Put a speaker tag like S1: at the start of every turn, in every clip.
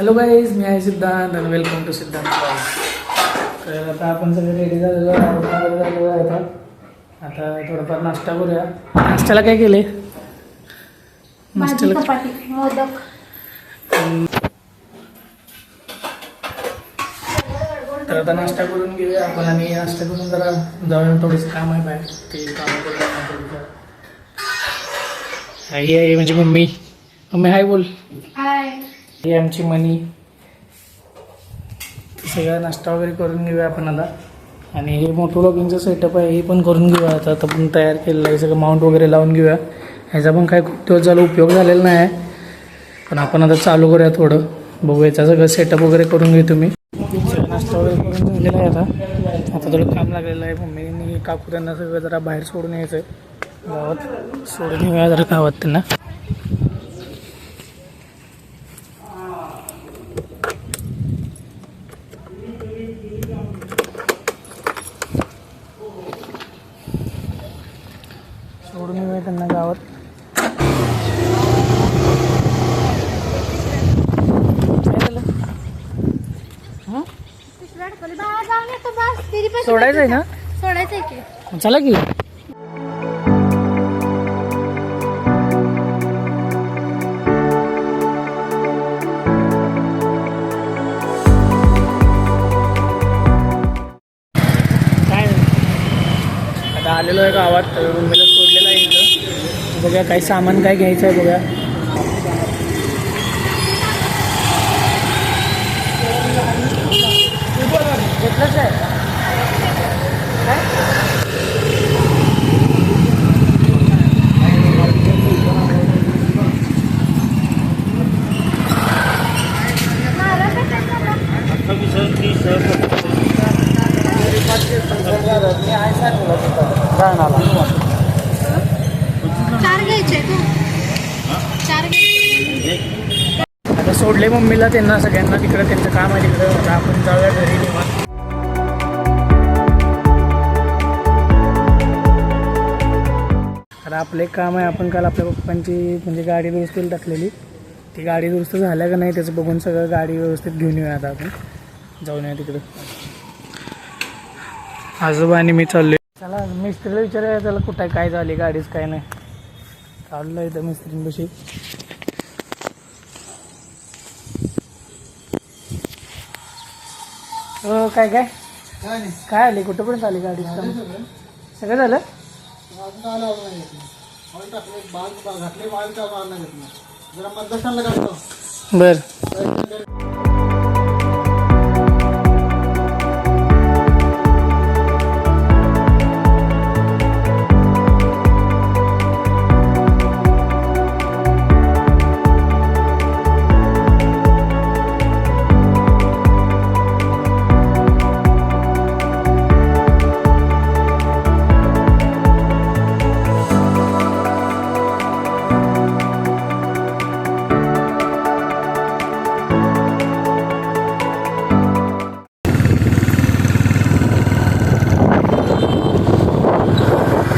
S1: Hello guys, मी आहे सिद्धांत आणि वेलकम टू सिद्धांत ब्लॉग. तर आता आपण सगळे रेडी झालेलो आहे. आता थोडंफार नाश्ता करूया. नाश्त्याला काय केले?
S2: भाजी, चपाती, मोदक.
S1: तर आता नाश्ता करून घेऊया आपण आणि नाश्ता करून जरा जाऊया. थोडंसं काम आहे बाहेर, ते काम करूया. आई आहे म्हणजे मम्मी. मम्मी हाय बोल.
S2: हाय.
S1: ही आमची मनी. सगळा नाश्ता वगैरे करून घेऊया आपण आता. आणि हे मोठं व्लॉगिंगचं सेटअप आहे, हे पण करून घेऊया. आता पण तयार केलेलं आहे, सगळं माउंट वगैरे लावून घेऊया. ह्याचा पण काय खूप दिवस झाला उपयोग झालेला नाही आहे, पण आपण आता चालू करूया. थोडं बघूया, याचा सगळं सेटअप वगैरे करून घेऊ. तुम्ही सगळं नाश्ता वगैरे करून झालेला आहे. आता थोडं काम लागलेलं आहे. मम्मीने काकू त्यांना सगळं जरा बाहेर सोडून यायचं आहे, गावात सोडून येऊया जरा गावात त्यांना. सोडून येऊया त्यांना गावात. सोडायचं आहे ना?
S2: सोडायचं आहे की.
S1: चला की. काय आता आलेलो आहे गावात. मम्मीला सोडलेलं आहे इथं. बघा काही सामान काय घ्यायचं आहे बघा. घेतलंच आहे
S2: चार घ्यायचे चार घ्यायचे.
S1: आता सोडले मम्मीला त्यांना सगळ्यांना तिकडं, त्यांचं काम आहे तिकडं. आता आपण जाऊया घरी निवांत. आता आपलं एक काम आहे, आपण काल आपल्या पप्पांची म्हणजे गाडी दुरुस्तीला टाकलेली, ती गाडी दुरुस्त झाल्या का नाही त्याचं बघून सगळं गाडी व्यवस्थित घेऊन येऊया. आता आपण जाऊन या तिकडं. आजोबा आणि मी चाललोय. चला मिस्त्रीला विचारूया त्याला कुठं काय झाली गाडीच काय नाही. चाललं आहे इथं मिस्त्रींपाशी. काय काय काय आली, कुठंपर्यंत आली गाडी? सगळं झालं. बर.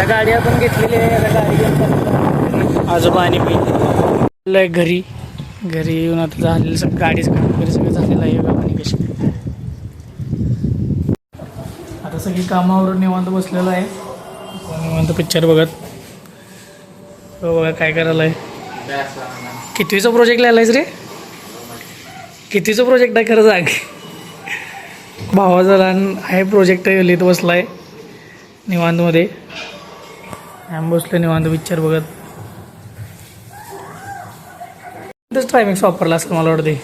S1: गाडी आपण घेतलेली आहे. आता गाडी घेऊन आजोबा आणि मी घरी येऊन आता झालेलं सगळं गाडीचं काम वगैरे सगळं झालेलं आहे. बाबांनी कशी आता सगळी कामावरून निवांत बसलेलं आहे. निवांत पिक्चर बघत. बघा काय करायला आहे. कितवीचा प्रोजेक्ट लिहायलायस रे? कितवीचा प्रोजेक्ट आहे खरं सांग. भावाचा लहान आहे प्रोजेक्ट लिहित बसलाय निवांतमध्ये. आम्ही बसलो निवांत पिक्चर बघत. ट्रायमिक्स वापरला असं मला वाटते.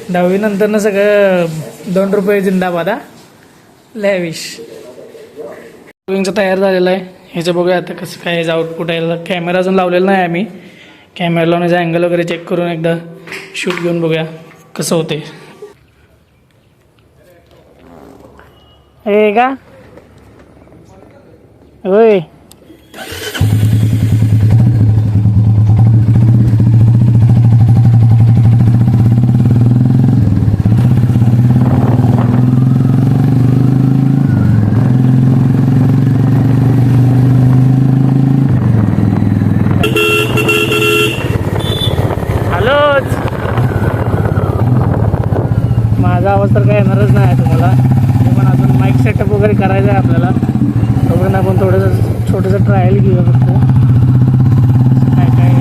S1: 10वी नंतरनं सगळं 2 रुपये जिंदाबाद. लॅविश विंगचं तयार झालेलं आहे. ह्याचं बघूया आता कसं काय ह्याचं आउटपुट आहे. कॅमेरा अजून लावलेला नाही आम्ही. कॅमेरा लावून ह्याचा अँगल वगैरे चेक करून एकदा शूट घेऊन बघूया कसं होते. हे का होय. आवाज तर काय येणारच नाही तुम्हाला. ते पण अजून माईक सेटअप वगैरे करायचं आहे आपल्याला. तोपर्यंत आपण थोडंसं छोटंसं ट्रायल घेऊया फक्त. काय काय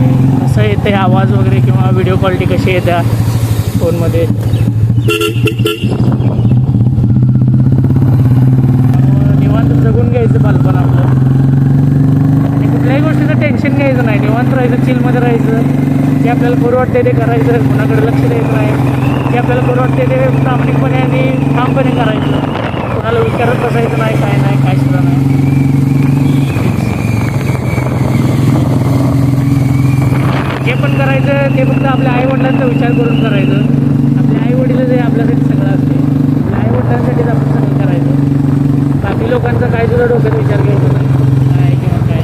S1: कसं येते आवाज वगैरे किंवा व्हिडिओ क्वालिटी कशी येत्या फोनमध्ये. निवांत जगून घ्यायचं बालपण आपलं आणि कुठल्याही गोष्टीचं टेन्शन घ्यायचं नाही. निवांत राहायचं, चिलमध्ये राहायचं. जे आपल्याला बरं वाटते ते करायचं, कोणाकडे लक्ष द्यायचं नाही. जे आपल्याला बरं वाटते ते प्रामाणिकपणे आणि ठामपणे करायचं. कोणाला विचारत बसायचं नाही, काय सुद्धा नाही. जे पण करायचं ते फक्त आपल्या आईवडिलांचा विचार करून करायचं. आपल्या आईवडील जे आपल्यासाठी सगळं असते, आपल्या आईवडिलांसाठीच आपण सगळं करायचं. बाकी लोकांचा काय सुद्धा डोक्यात विचार घ्यायचा नाही, काय किंवा काय.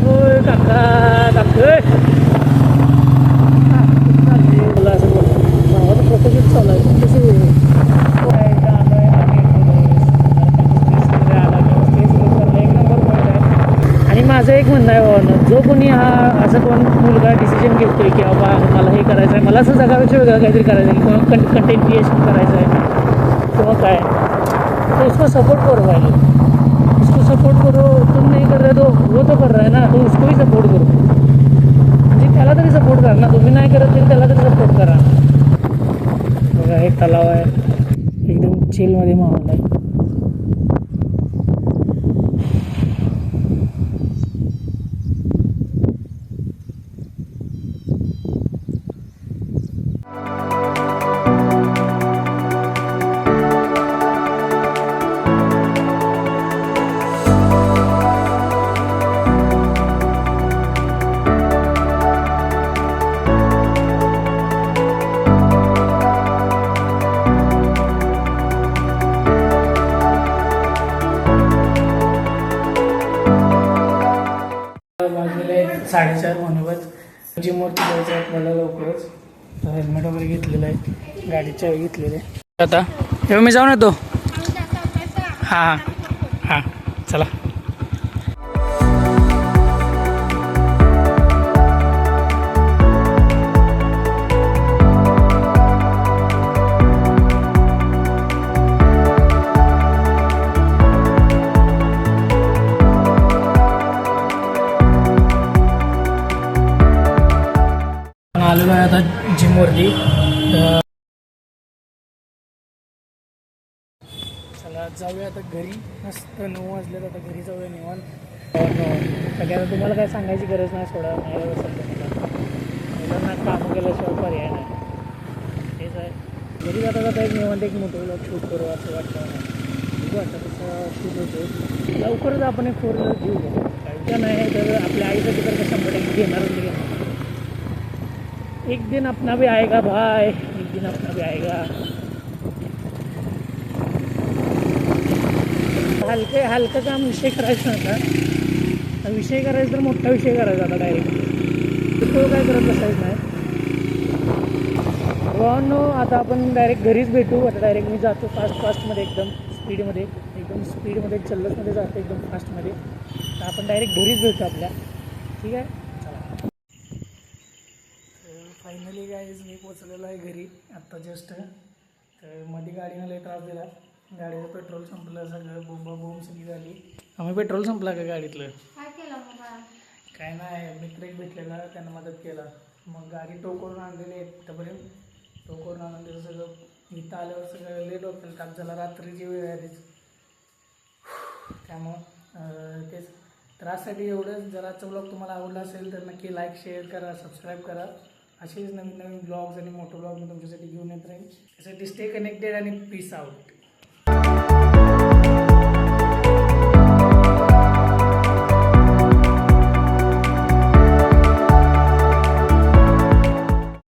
S1: होय काका मला असं बोलतो भावाचं प्रोसेस चालू आहे. कसं आणि माझं एक म्हणणं आहे बाबांना, जो कोणी हा असं कोण मुलगा डिसिजन घेतो आहे की बाबा मला हे करायचं आहे, मला असं जगापेक्षा वेगळं काहीतरी करायचं आहे किंवा कंटेंट क्रिएशन करायचं आहे किंवा काय, तो उसको सपोर्ट करो भाई. उसको सपोर्ट करो. तुम नहीं कर रहे तो वो तो कर रहा है ना, तो उसको ही सपोर्ट करो. म्हणजे त्याला तरी सपोर्ट करा ना. तुम्ही नाही करत तरी त्याला तरी सपोर्ट करा. बघा हे तलाव आहे, एकदम चिलमध्ये माहोल आहे. वाजलेले आहेत 4:30 म्हणूनच. जिमवरती जायचं आहे आपल्याला लवकरच. हेल्मेट वगैरे घेतलेलं आहे, गाडीची चावी घेतलेली आहे. आता तेव्हा मी जाऊन येतो. हां हां चला. आलेलो आहे आता जिमवरती. चला जाऊया आता घरी. मस्त 9 वाजलेत, आता घरी जाऊया निवांत. सगळ्यांना तुम्हाला काय सांगायची गरज नाही, सोडा नाही सध्या मुलांना कामं केल्याशिवाय पर्याय नाही. तेच आहे. घरी जाता जाता एक निवांत एक मोठं शूट करू असं वाटतं नाही. वाटतं तसं शूट होतो. लवकरच आपण एक 4 व्हीलर घेऊ. काय नाही तर आपल्या आईसाठी तर 100% घेणारच घेणार. एक दिन अपना भी आएगा भाई, एक दिन अपना भी आएगा. हलकं काम विषय करायचं नव्हता. विषय करायचा तर मोठा विषय करायचा आता डायरेक्ट. तो काय करत बसायचं नाही. नो आता आपण डायरेक्ट घरीच भेटू. आता डायरेक्ट मी जातो फास्टमध्ये एकदम स्पीडमध्ये चल्लसमध्ये जातो एकदम फास्टमध्ये. तर आपण डायरेक्ट घरीच भेटू आपल्या. ठीक आहे. फायनली गाईज मी पोचलेलो आहे घरी आत्ता जस्ट. तर मध्ये गाडीनं लई त्रास दिला. गाडीचं पेट्रोल संपलं, सगळं बोंब सगळी झाली. आम्ही पेट्रोल संपला का गाडीतलं?
S2: काय केलं मग?
S1: काय नाही, मित्र एक भेटलेला, त्यांना मदत केला. मग गाडी टो करून आणलेली आहे इथंपर्यंत. टो करून आणून त्याचं सगळं इथं आल्यावर सगळं लेट होतं. काम झाला, रात्रीची वेळ आहे तीच. त्यामुळं तेच त्राससाठी एवढंच. जर आजचा ब्लॉग तुम्हाला आवडला असेल तर नक्की लाईक, शेअर करा, सबस्क्राईब करा. असेच नवीन ब्लॉग्स आणि मोठे ब्लॉग मी तुमच्यासाठी घेऊन येत राहील. त्यासाठी स्टे कनेक्टेड आणि पीस आउट.